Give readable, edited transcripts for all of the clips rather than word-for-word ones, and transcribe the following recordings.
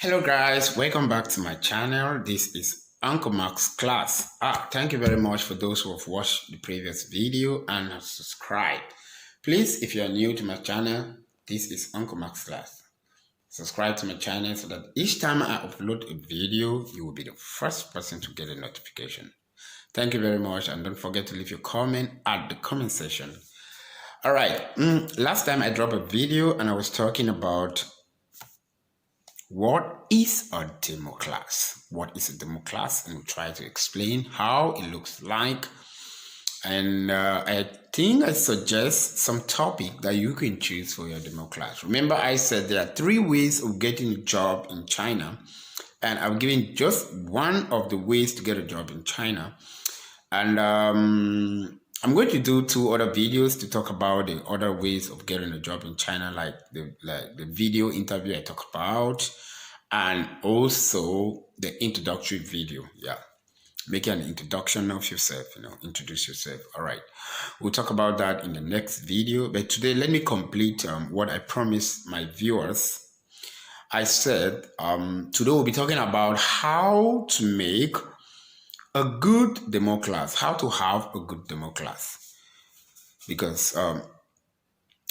Hello guys, welcome back to my channel. This is Uncle Mark's class. Thank you very much for those who have watched the previous video and have subscribed. Please, if you are new to my channel, this is Uncle Mark's class. Subscribe to my channel so that each time I upload a video, you will be the first person to get a notification. Thank you very much, and don't forget to leave your comment at the comment section. All right, last time I dropped a video and I was talking about what is a demo class? What is a demo class? And we'll try to explain how it looks like. And I think I suggest some topic that you can choose for your demo class. Remember, I said there are 3 ways of getting a job in China. And I'm giving just one of the ways to get a job in China. And I'm going to do 2 other videos to talk about the other ways of getting a job in China, like the video interview I talked about, and also the introductory video. Make an introduction of yourself, introduce yourself. All right, we'll talk about that in the next video. But today, let me complete what I promised my viewers. I said today we'll be talking about how to make a good demo class, how to have a good demo class. Because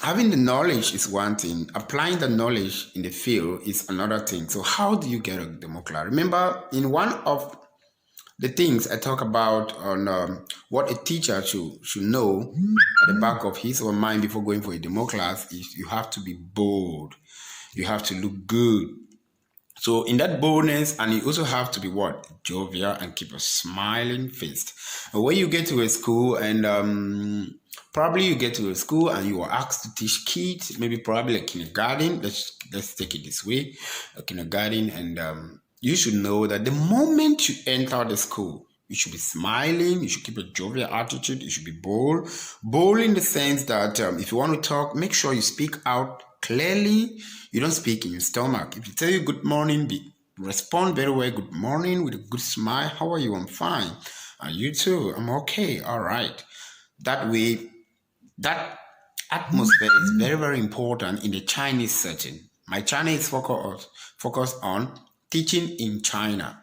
having the knowledge is one thing, applying the knowledge in the field is another thing. So how do you get a demo class? Remember, in one of the things I talk about on what a teacher should know at the back of his or mind before going for a demo class is you have to be bold. You have to look good. So in that boldness, and you also have to be what? Jovial and keep a smiling face. When you get to a school and probably you get to a school and you are asked to teach kids, maybe probably a kindergarten. Let's take it this way, a kindergarten, and you should know that the moment you enter the school, you should be smiling, you should keep a jovial attitude, you should be bold. Bold in the sense that if you want to talk, make sure you speak out clearly. You don't speak in your stomach. If you tell you good morning, respond very well, good morning, with a good smile. How are you? I'm fine. And you too? I'm okay. All right. That way, that atmosphere is very, very important in the Chinese setting. My channel is focused on teaching in China.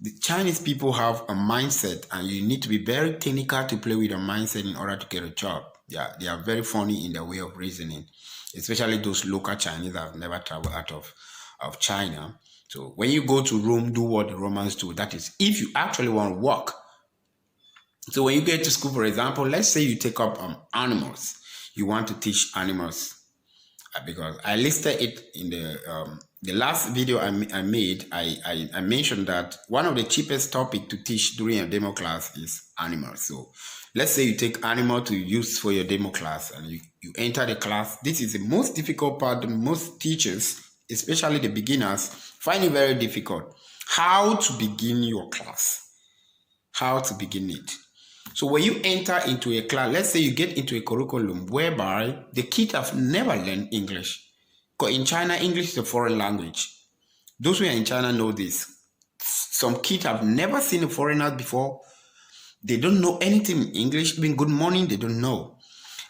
The Chinese people have a mindset, and you need to be very technical to play with your mindset in order to get a job. Yeah, they are very funny in their way of reasoning, especially those local Chinese that have never traveled out of China. So when you go to Rome, do what the Romans do. That is, if you actually want to work. So when you get to school, for example, let's say you take up animals. You want to teach animals. Because I listed it in the last video I made. I mentioned that one of the cheapest topic to teach during a demo class is animals. So let's say you take animal to use for your demo class and you enter the class. This is the most difficult part that most teachers, especially the beginners, find it very difficult. How to begin your class. How to begin it. So when you enter into a class, let's say you get into a curriculum whereby the kids have never learned English. Because in China, English is a foreign language. Those who are in China know this. Some kids have never seen a foreigner before. They don't know anything in English. Even good morning, they don't know.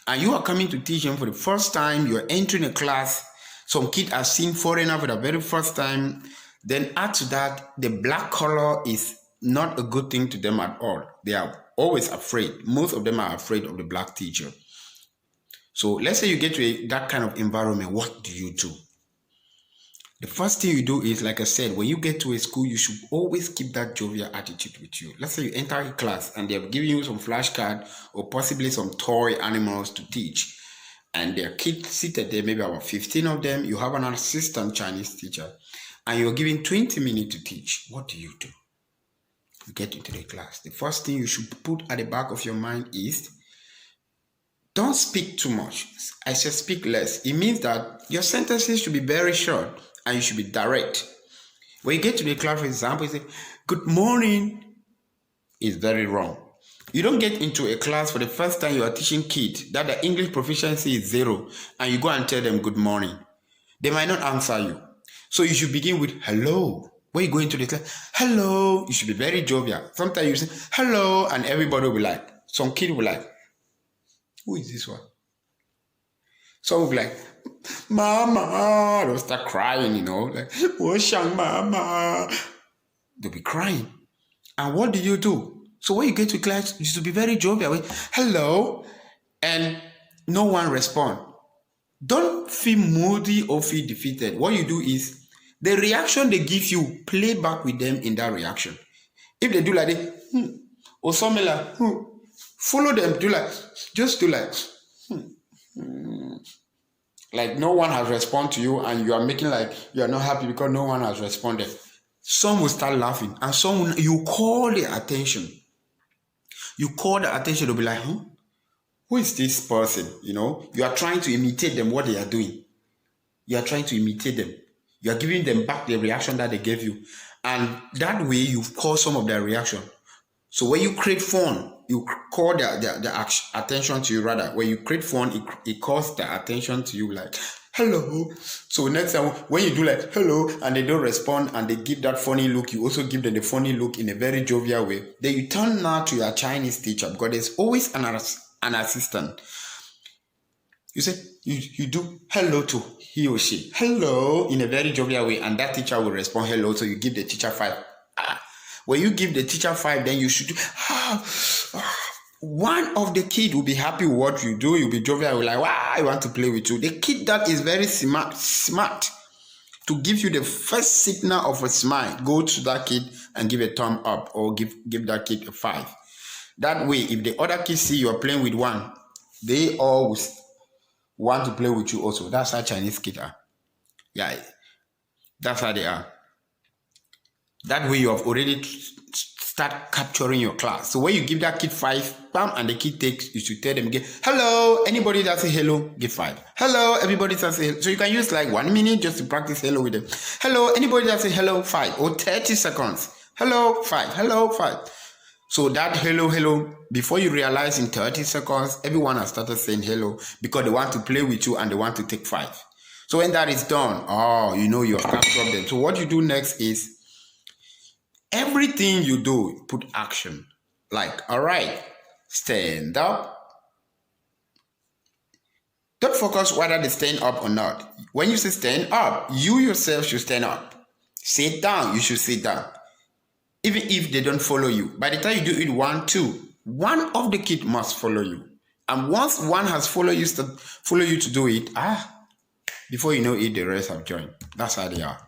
And you are coming to teach them for the first time. You are entering a class. Some kids have seen foreigner for the very first time. Then add to that, the black color is not a good thing to them at all. They are always afraid. Most of them are afraid of the black teacher. So let's say you get to that kind of environment. What do you do? The first thing you do is, like I said, when you get to a school, you should always keep that jovial attitude with you. Let's say you enter a class and they're giving you some flashcard or possibly some toy animals to teach. And there are kids seated there, maybe about 15 of them. You have an assistant Chinese teacher and you're giving 20 minutes to teach. What do? You get into the class. The first thing you should put at the back of your mind is, don't speak too much. I said speak less. It means that your sentences should be very short and you should be direct. When you get to the class, for example, you say, good morning. It's very wrong. You don't get into a class for the first time you are teaching kids that the English proficiency is 0 and you go and tell them good morning. They might not answer you. So you should begin with hello. When you go into the class, hello, you should be very jovial. Sometimes you say, hello, and everybody will be like, some kid will be like, who is this one? Some will be like, Mama, they'll start crying, like, Woshang Mama. They'll be crying. And what do you do? So when you get to class, you should be very jovial. Hello, and no one respond. Don't feel moody or feel defeated. What you do is, the reaction they give you, play back with them in that reaction. If they do like that, or something like, follow them, just do like, like no one has responded to you and you are making like you are not happy because no one has responded. Some will start laughing and some you call their attention. You call the attention, they'll be like, who is this person? You are trying to imitate them, what they are doing. You are trying to imitate them. You are giving them back the reaction that they gave you. And that way you call some of their reaction. So when you create fun, you call the attention to you rather. When you create fun, it calls the attention to you like, hello. So next time when you do like, hello, and they don't respond and they give that funny look, you also give them the funny look in a very jovial way. Then you turn now to your Chinese teacher because there's always an assistant. You say, you do hello to he or she. Hello in a very jovial way, and that teacher will respond hello. So you give the teacher 5. When you give the teacher 5, then you should do one of the kid will be happy with what you do. You'll be jovial, like, wow, I want to play with you. The kid that is very smart to give you the first signal of a smile, go to that kid and give a thumb up or give that kid a 5. That way, if the other kids see you're playing with one, they all want to play with you also. That's how Chinese kids are. Yeah, that's how they are. That way you have already start capturing your class. So when you give that kid 5, bam, and the kid takes, you should tell them again, hello, anybody that say hello, give 5. Hello, everybody that say hello. So you can use like 1 minute just to practice hello with them. Hello, anybody that say hello, 5, or 30 seconds. Hello, 5, hello, 5. So that hello, before you realize in 30 seconds, everyone has started saying hello because they want to play with you and they want to take 5. So when that is done, you have captured them. So what you do next is, everything you do, put action. Like, all right, stand up. Don't focus whether they stand up or not. When you say stand up, you yourself should stand up. Sit down, you should sit down. Even if they don't follow you. By the time you do it 1, 2, one of the kids must follow you. And once one has followed you to do it, before you know it, the rest have joined. That's how they are.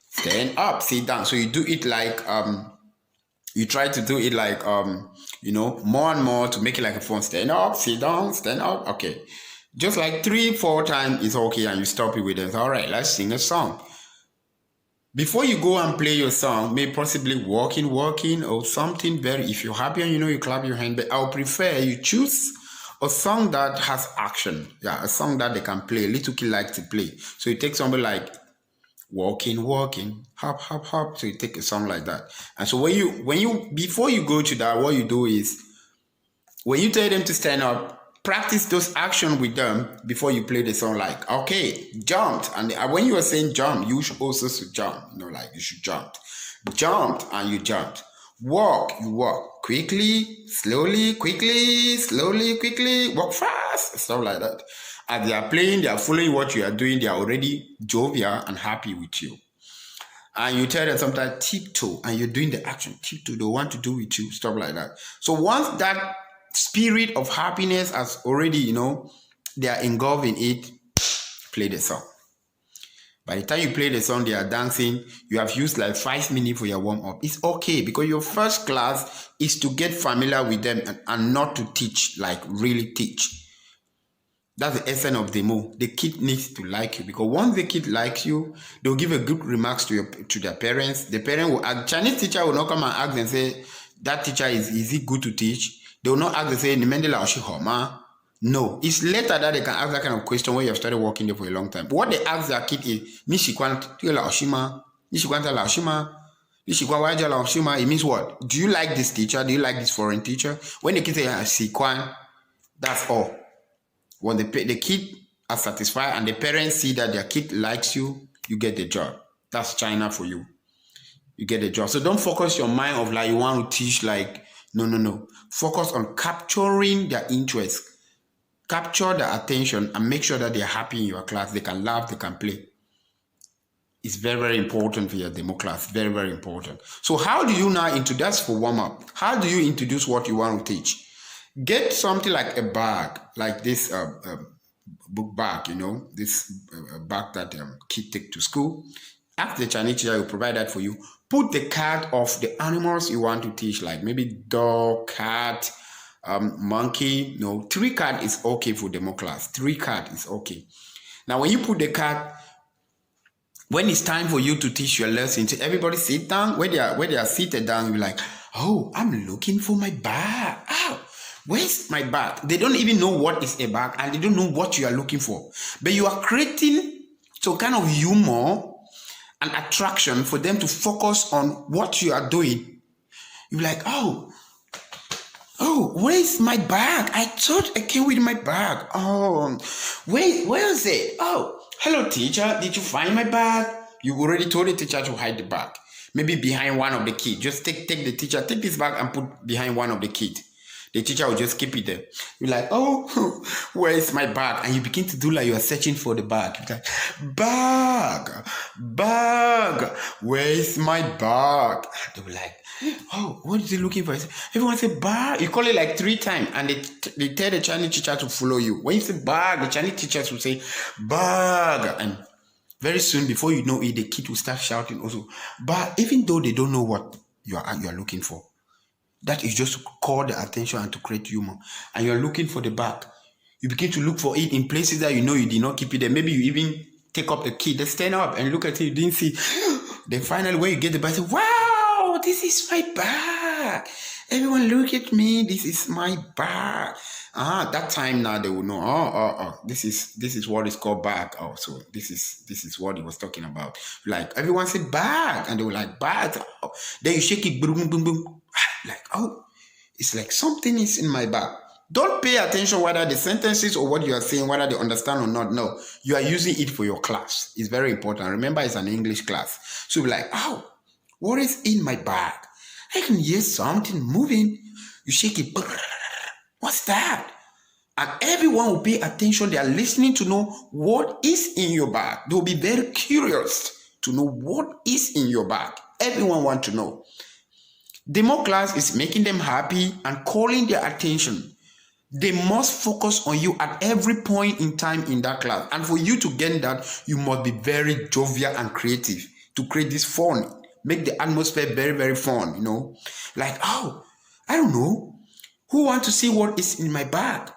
Stand up, sit down. So you do it like, you try to do it like, more and more to make it like a phone. Stand up, sit down, stand up. Okay. Just like 3, 4 times is okay and you stop it with it. All right, let's sing a song. Before you go and play your song, maybe possibly walking or something if you're happy and you clap your hand, but I'll prefer you choose a song that has action. Yeah, a song that they can play. Little kid like to play. So you take something like, walking, hop, hop, hop. So you take a song like that. And so before you go to that, what you do is, when you tell them to stand up, practice those actions with them before you play the song. Like, okay, jumped. And when you are saying jump, you should also jump. Like you should jump. Jumped and you jumped. Walk, you walk. Quickly, slowly, quickly, slowly, quickly. Walk fast. Stuff like that. As they are playing, they are following what you are doing. They are already jovial and happy with you. And you tell them sometimes tiptoe, and you're doing the action. Tiptoe, they want to do with you, stuff like that. So once that spirit of happiness has already, they are engulfed in it, play the song. By the time you play the song, they are dancing. You have used like 5 minutes for your warm-up. It's okay because your first class is to get familiar with them and not to teach, like really teach. That's the essence of demo. The kid needs to like you because once the kid likes you, they'll give a good remarks to their parents. The parent will ask, Chinese teacher will not come and ask and say, that teacher is he good to teach? They will not ask and say, no. It's later that they can ask that kind of question when you have started working there for a long time. But what they ask their kid is, it means what? Do you like this teacher? Do you like this foreign teacher? When the kid say, that's all. When the kid are satisfied and the parents see that their kid likes you, you get the job. That's China for you. You get the job. So don't focus your mind of like you want to teach like, no. Focus on capturing their interest. capture the attention and make sure that they're happy in your class. They can laugh, they can play. It's very, very important for your demo class. Very, very important. So how do you now introduce, that's for warm-up. How do you introduce what you want to teach? Get something like a bag, like this book bag, this bag that kids take to school. Ask the Chinese teacher, will provide that for you. Put the card of the animals you want to teach, like maybe dog, cat, monkey. 3 card is okay for demo class. 3 card is okay. Now, when you put the card, when it's time for you to teach your lesson, everybody sit down. When they are seated down, you're like, oh, I'm looking for my bag. Oh, where's my bag? They don't even know what is a bag, and they don't know what you are looking for. But you are creating some kind of humor and attraction for them to focus on what you are doing. You're like, oh, where's my bag? I thought I came with my bag. Oh, where is it? Oh, hello, teacher. Did you find my bag? You already told the teacher to hide the bag. Maybe behind one of the kids. Just take the teacher, take this bag and put behind one of the kids. The teacher will just keep it there. You're like, oh, where is my bag? And you begin to do like you are searching for the bag. You're like, bag, where is my bag? They'll be like, oh, what is he looking for? Everyone say bag. You call it like 3 times, and they tell the Chinese teacher to follow you. When you say bag, the Chinese teachers will say bag, and very soon, before you know it, the kid will start shouting also. But even though they don't know what you are looking for, that is just to call the attention and to create humor. And you're looking for the bag. You begin to look for it in places that you know you did not keep it there. Maybe you even take up the key. They stand up and look at it. You didn't see. Then finally, when you get the bag, say, wow, this is my bag. Everyone look at me. This is my bag. That time now they will know. This is what is called bag. Oh, so this is what he was talking about. Like everyone said bag, and they were like bag. Oh. Then you shake it, boom, boom, boom. Like, oh, it's like something is in my bag. Don't pay attention whether the sentences or what you are saying, whether they understand or not. No, you are using it for your class. It's very important. Remember, it's an English class. So be like, oh, what is in my bag? I can hear something moving. You shake it. What's that? And everyone will pay attention. They are listening to know what is in your bag. They will be very curious to know what is in your bag. Everyone wants to know. Demo class is making them happy and calling their attention. They must focus on you at every point in time in that class. And for you to get that, you must be very jovial and creative to create this fun. Make the atmosphere very, very fun, Like, oh, I don't know. Who want to see what is in my bag?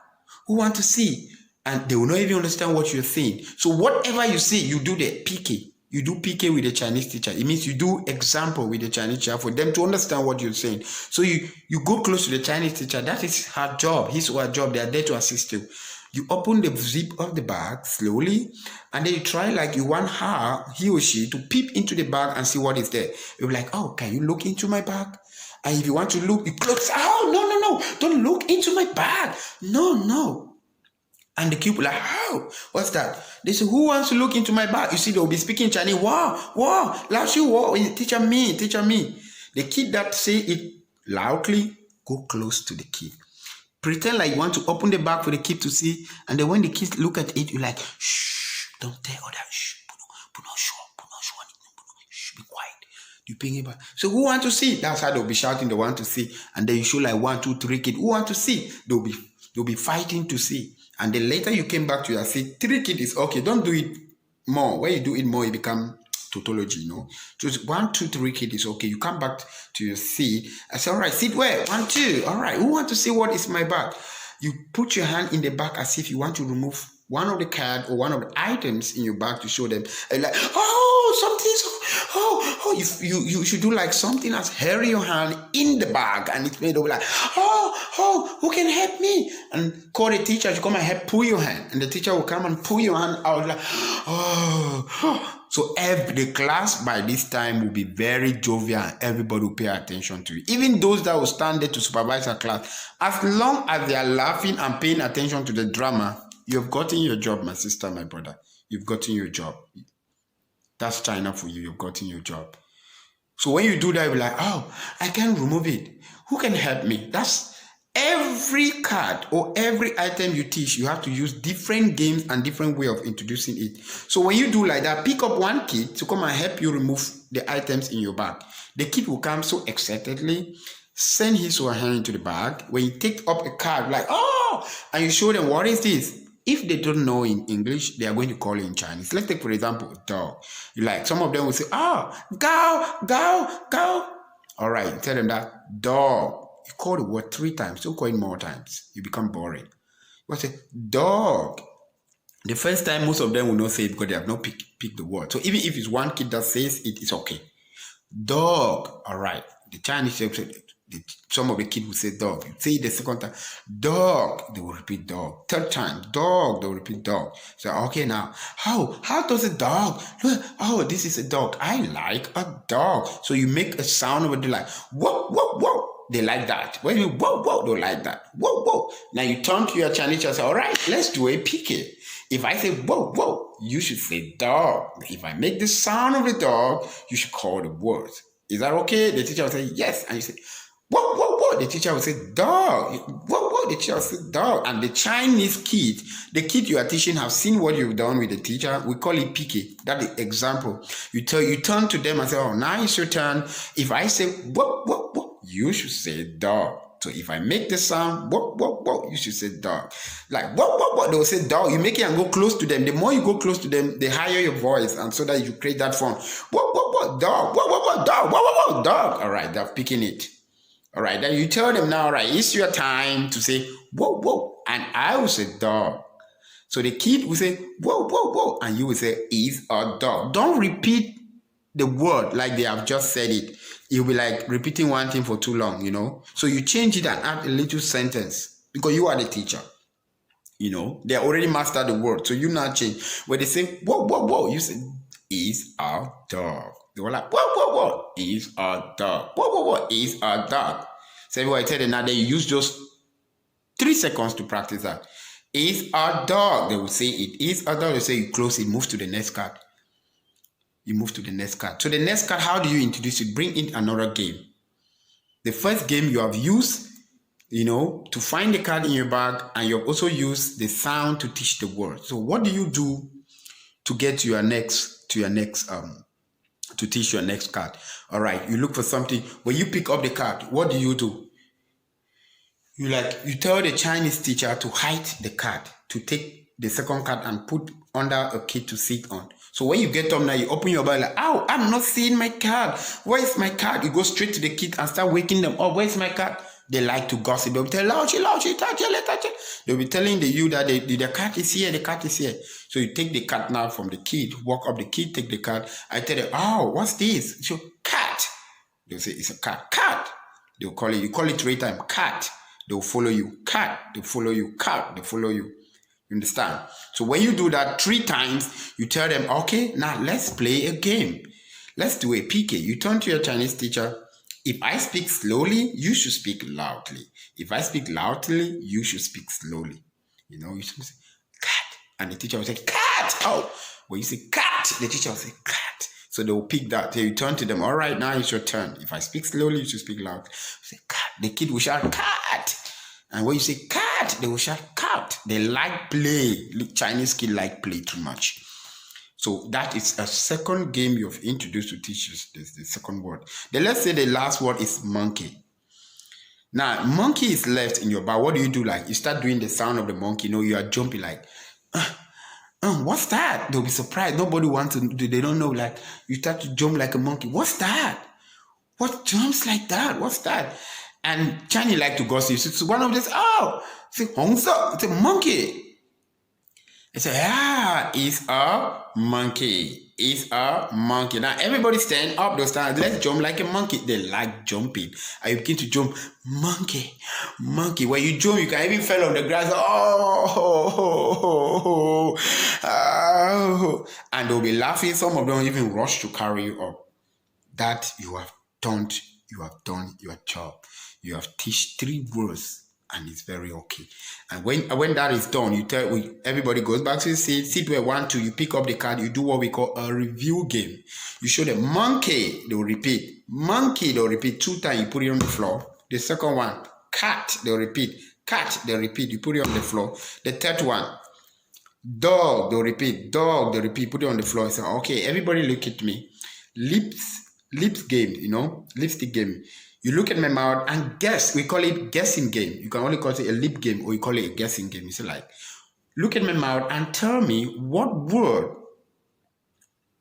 Who want to see? And they will not even understand what you're saying. So whatever you say, you do the PK. You do PK with the Chinese teacher. It means you do example with the Chinese teacher for them to understand what you're saying. So you go close to the Chinese teacher. That is her job, his or her job. They are there to assist you. You open the zip of the bag slowly, and then you try like you want her, he or she, to peep into the bag and see what is there. You'll be like, oh, can you look into my bag? And if you want to look, you close. Oh, no. Don't look into my bag. No. And the kid will like, oh, what's that? They say, who wants to look into my bag? You see, they'll be speaking Chinese. Wow, teacher me. The kid that say it loudly, go close to the kid. Pretend like you want to open the bag for the kid to see. And then when the kids look at it, you're like, shh, don't tell others. Shh, be quiet. You ping it back. So who want to see? That's how they'll be shouting, they want to see. And then you show like 1, 2, 3 kids. Who want to see? They'll be fighting to see. And then later you came back to your seat. 3 kids is okay. Don't do it more. When you do it more, it becomes tautology, Just 1, 2, 3 kids is okay. You come back to your seat. I say, all right, sit where? 1, 2. All right. Who want to see what is my bag? You put your hand in the bag as if you want to remove one of the card or one of the items in your bag to show them. And like, you should do like something as hairy your hand in the bag, and it's made of like, who can help me? And call the teacher to come and help pull your hand, and the teacher will come and pull your hand out like, So the class by this time will be very jovial, and everybody will pay attention to you. Even those that will stand there to supervise a class, as long as they are laughing and paying attention to the drama, you've gotten your job, my sister, my brother. You've gotten your job. That's China for you. You've gotten your job. So when you do that, you're like, oh, I can't remove it. Who can help me? That's Every card or every item you teach, you have to use different games and different way of introducing it. So when you do like that, pick up one kid to come and help you remove the items in your bag. The kid will come so excitedly, send his or her into the bag. When you take up a card, like, oh, and you show them, what is this? If they don't know in English, they are going to call it in Chinese. Let's take, for example, dog. You like, some of them will say, oh, go, go, go. All right, tell them that, dog. You call the word 3 times, don't call it more times. You become boring. You say, dog. The first time, most of them will not say it because they have not picked the word. So even if it's one kid that says it, it's okay. Dog. All right. The Chinese, some of the kids will say dog. You say it the second time, dog. They will repeat dog. Third time, dog. They will repeat dog. So, okay, now, how does a dog? Oh, this is a dog. I like a dog. So you make a sound over the like, whoa, whoa, whoa. They like that. When you whoa, whoa, they like that. Whoa, whoa. Now you turn to your Chinese and say, all right, let's do a PK. If I say whoa, whoa, you should say dog. If I make the sound of a dog, you should call the word. Is that okay? The teacher will say yes. And you say, whoa, whoa, whoa. The teacher will say dog. Whoa, whoa. The teacher will say dog. And the Chinese kid, the kid you are teaching have seen what you've done with the teacher. We call it PK. That's the example. You turn to them and say, oh, now it's your turn. If I say whoa, whoa, whoa, you should say dog. So if I make the sound, whoa, whoa, whoa, you should say dog. Like, whoa, whoa, whoa, they'll say dog. You make it and go close to them. The more you go close to them, the higher your voice, and so that you create that form. Whoa, whoa, whoa, dog. Whoa, whoa, whoa, dog. Whoa, whoa, whoa, dog. All right, they're picking it. All right, then you tell them now, all right, it's your time to say, whoa, whoa, and I will say dog. So the kid will say, whoa, whoa, whoa, and you will say, is a dog. Don't repeat the word like they have just said it. You'll be like repeating one thing for too long, you know. So you change it and add a little sentence because you are the teacher. You know, they already mastered the word. So you now change. When they say, whoa, whoa, whoa, you say, is a dog. They were like, whoa, whoa, whoa, is a dog. Whoa, whoa, whoa, is a dog. So I tell them now, they use just 3 seconds to practice that. Is a dog. They will say it is a dog. They say you close it, move to the next card. You move to the next card. So the next card, how do you introduce it? Bring in another game. The first game you have used, you know, to find the card in your bag, and you have also used the sound to teach the word. So what do you do to get to to teach your next card? All right, you look for something. When you pick up the card, what do? You tell the Chinese teacher to hide the card, to take the second card and put under a kid to sit on. So when you get up now, you open your bag like, oh, I'm not seeing my card. Where is my card? You go straight to the kid and start waking them up. Where's my card? They like to gossip. They'll tell, touch it. They'll be telling you that the card is here, the card is here. So you take the card now from the kid, walk up the kid, take the card. I tell them, oh, what's this? So, cat. They'll say, it's a cat. Cat. They'll call it, you call it 3 times, cat. They'll follow you. Cat. They'll follow you. Cat. They follow you. You understand? So when you do that 3 times, you tell them, okay, now let's play a game. Let's do a PK. You turn to your Chinese teacher. If I speak slowly, you should speak loudly. If I speak loudly, you should speak slowly. You know, you should say, cat. And the teacher will say, cat. Oh, when you say cat, the teacher will say, cat. So they will pick that. So you turn to them, all right, now it's your turn. If I speak slowly, you should speak loud. Say, cat. The kid will shout, cat. And when you say cat, they will shout cat. They like play. Chinese kids like play too much. So that is a second game you've introduced to teachers. This the second word. Then let's say the last word is monkey. Now, monkey is left in your bag. What do you do? Like, you start doing the sound of the monkey. You know, you are jumping like, what's that? They'll be surprised. Nobody wants to, they don't know. Like, you start to jump like a monkey. What's that? What jumps like that? What's that? And Chinese like to gossip. So one of this, it's a hongso, it's a monkey. They say, it's a monkey. It's a monkey. Now everybody stand up, they'll stand, let's jump like a monkey. They like jumping. And you begin to jump, monkey. When you jump, you can even fall on the grass. And they'll be laughing. Some of them even rush to carry you up. That you have done your job. You have teach 3 words, and it's very okay. And when that is done, you tell everybody goes back to the seat where 1, 2. You pick up the card. You do what we call a review game. You show them monkey, they'll repeat. Monkey, they'll repeat 2 times. You put it on the floor. The second one, cat, they'll repeat. Cat, they'll repeat. You put it on the floor. The third one, dog, they'll repeat. Dog, they'll repeat. Put it on the floor. So, okay, everybody look at me. Lips game, lipstick game. You look at my mouth and guess. We call it guessing game. You can only call it a lip game or you call it a guessing game. You say like, look at my mouth and tell me what word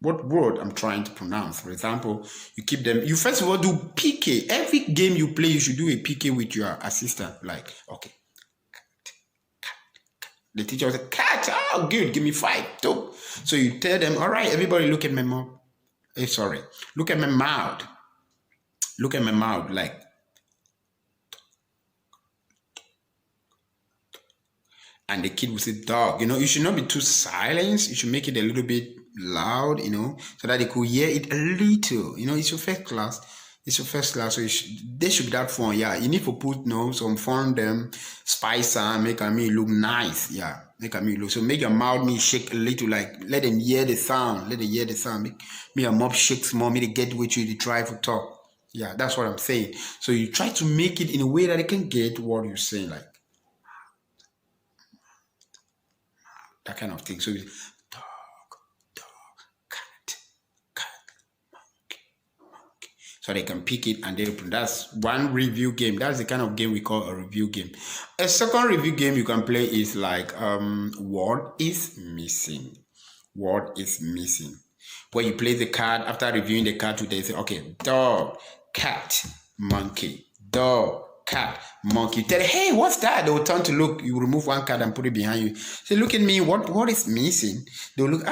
I'm trying to pronounce. For example, you keep them. You first of all do PK. Every game you play, you should do a PK with your assistant. Like, okay. The teacher will say, cat. Oh, good. Give me 5, 2. So you tell them, all right, everybody look at my mouth. Look at my mouth. Look at my mouth, like. And the kid will say, dog. You should not be too silent. You should make it a little bit loud, so that they could hear it a little. It's your first class. So they should be that fun. Yeah, you need to put some fun them, spice and make me look nice. Yeah, make me look. So make your mouth shake a little, like let them hear the sound. Make me your mouth shake small. Me to get with you to try to talk. Yeah, that's what I'm saying. So you try to make it in a way that they can get what you're saying, like that kind of thing. So dog, cat, monkey. So they can pick it and that's one review game. That's the kind of game we call a review game. A second review game you can play is like what is missing. What is missing? Where you play the card, after reviewing the card today, say, okay, dog, cat, monkey, dog, cat, monkey. Tell them, hey, what's that? They will turn to look. You remove one card and put it behind you. Say, look at me. What is missing? They will look.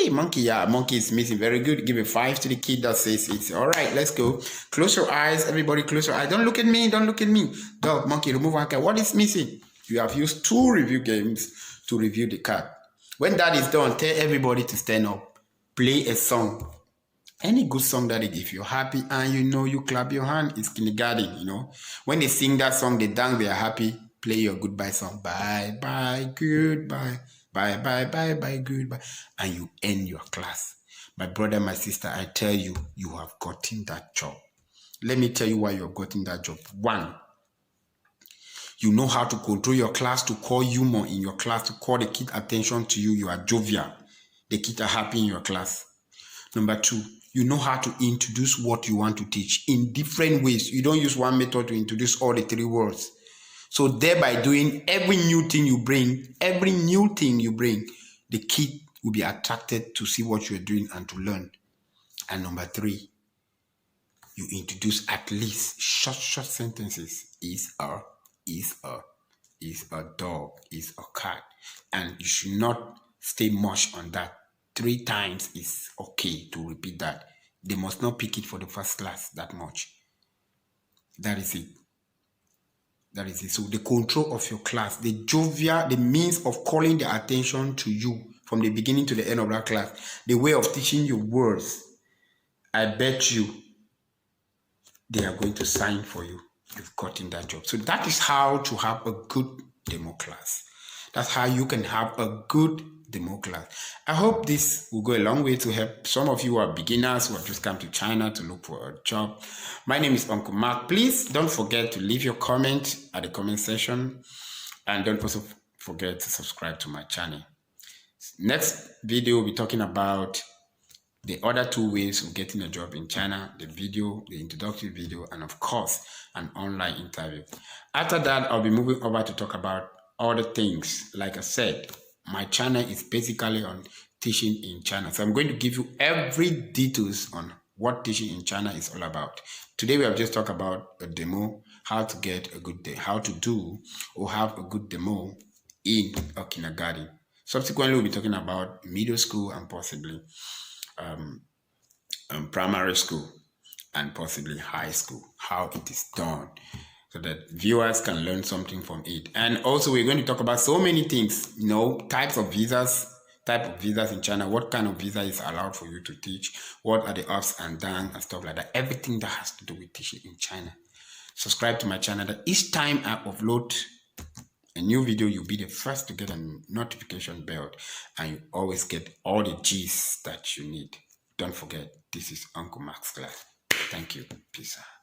Monkey. Yeah, monkey is missing. Very good. Give a 5 to the kid that says it's all right. Let's go. Close your eyes. Everybody, close your eyes. Don't look at me. Dog, monkey. Remove one card. What is missing? You have used 2 review games to review the card. When that is done, tell everybody to stand up. Play a song. Any good song that if you're happy and you clap your hand, it's kindergarten, When they sing that song, they dance, they are happy. Play your goodbye song. Bye, bye, goodbye. Bye, bye, bye, bye, goodbye. And you end your class. My brother, my sister, I tell you, you have gotten that job. Let me tell you why you have gotten that job. 1, you know how to control your class, to call humor in your class, to call the kid attention to you. You are jovial. The kids are happy in your class. Number 2, you know how to introduce what you want to teach in different ways. You don't use one method to introduce all the 3 words. So thereby doing every new thing you bring, the kid will be attracted to see what you're doing and to learn. And number 3, you introduce at least short sentences. Is a dog, is a cat. And you should not stay much on that. 3 times is okay to repeat that. They must not pick it for the first class that much. That is it. So the control of your class, the means of calling the attention to you from the beginning to the end of that class, the way of teaching you words, I bet you they are going to sign for you. You've gotten that job. So that is how to have a good demo class. That's how you can have a good demo class. I hope this will go a long way to help some of you who are beginners who have just come to China to look for a job. My name is Uncle Mark. Please don't forget to leave your comment at the comment section, and don't also forget to subscribe to my channel. Next video, we'll be talking about the other 2 ways of getting a job in China, the introductory video, and of course, an online interview. After that, I'll be moving over to talk about other things. Like I said, my channel is basically on teaching in China. So I'm going to give you every details on what teaching in China is all about. Today, we have just talked about a demo, how to get a good day, how to do or have a good demo in a kindergarten. Subsequently, we'll be talking about middle school and possibly primary school and possibly high school, how it is done, so that viewers can learn something from it. And also, we're going to talk about so many things, type of visas in China, what kind of visa is allowed for you to teach, what are the ups and downs and stuff like that, everything that has to do with teaching in China. Subscribe to my channel, that each time I upload a new video, you'll be the first to get a notification bell, and you always get all the G's that you need. Don't forget, this is Uncle Mark's class. Thank you. Peace out.